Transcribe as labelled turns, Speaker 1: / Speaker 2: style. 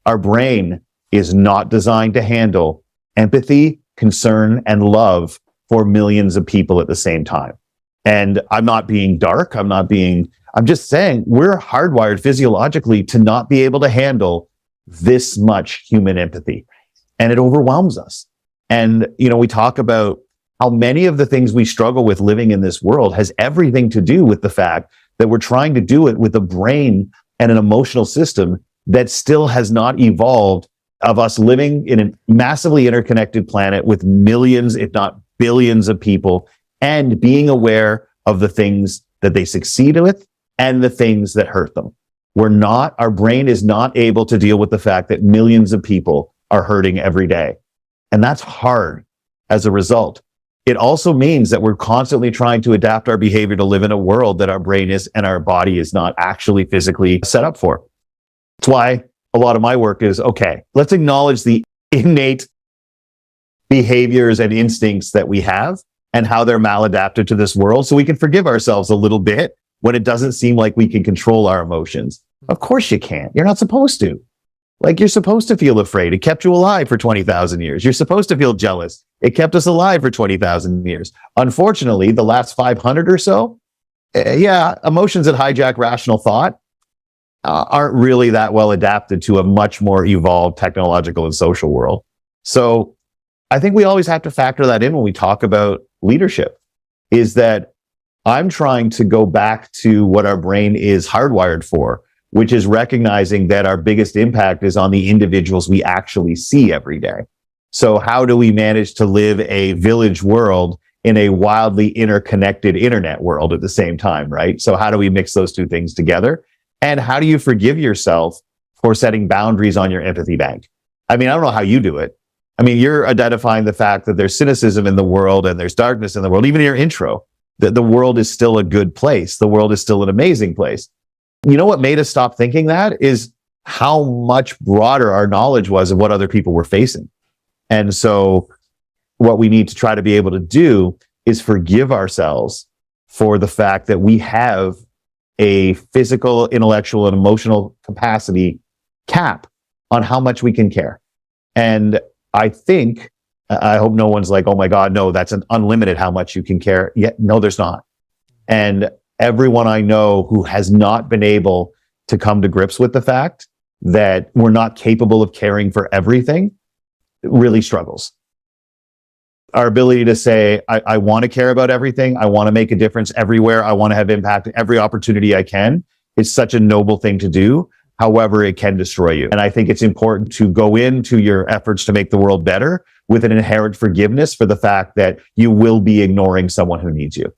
Speaker 1: Our brain is not designed to handle empathy, concern, and love for millions of people at the same time. And I'm not being dark. I'm just saying we're hardwired physiologically to not be able to handle this much human empathy. And it overwhelms us. And, we talk about how many of the things we struggle with living in this world has everything to do with the fact that we're trying to do it with a brain and an emotional system that still has not evolved, of us living in a massively interconnected planet with millions, if not billions of people, and being aware of the things that they succeed with and the things that hurt them. Our brain is not able to deal with the fact that millions of people are hurting every day. And that's hard as a result. It also means that we're constantly trying to adapt our behavior to live in a world that our brain is and our body is not actually physically set up for. That's why a lot of my work is, okay, let's acknowledge the innate behaviors and instincts that we have and how they're maladapted to this world, so we can forgive ourselves a little bit when it doesn't seem like we can control our emotions. Of course you can't. You're not supposed to. Like, you're supposed to feel afraid. It kept you alive for 20,000 years. You're supposed to feel jealous. It kept us alive for 20,000 years. Unfortunately, the last 500 or so, emotions that hijack rational thought aren't really that well adapted to a much more evolved technological and social world. So I think we always have to factor that in when we talk about leadership, is that I'm trying to go back to what our brain is hardwired for, which is recognizing that our biggest impact is on the individuals we actually see every day. So how do we manage to live a village world in a wildly interconnected internet world at the same time, right? So how do we mix those two things together? And how do you forgive yourself for setting boundaries on your empathy bank? I don't know how you do it. You're identifying the fact that there's cynicism in the world and there's darkness in the world. Even in your intro, that the world is still a good place. The world is still an amazing place. You know what made us stop thinking that is how much broader our knowledge was of what other people were facing. And so what we need to try to be able to do is forgive ourselves for the fact that we have a physical, intellectual, and emotional capacity cap on how much we can care. And I hope no one's like, oh my God, no, that's an unlimited how much you can care. Yet, no, there's not. And everyone I know who has not been able to come to grips with the fact that we're not capable of caring for everything really struggles. Our ability to say, I want to care about everything. I want to make a difference everywhere. I want to have impact in every opportunity I can. It's such a noble thing to do. However, it can destroy you. And I think it's important to go into your efforts to make the world better with an inherent forgiveness for the fact that you will be ignoring someone who needs you.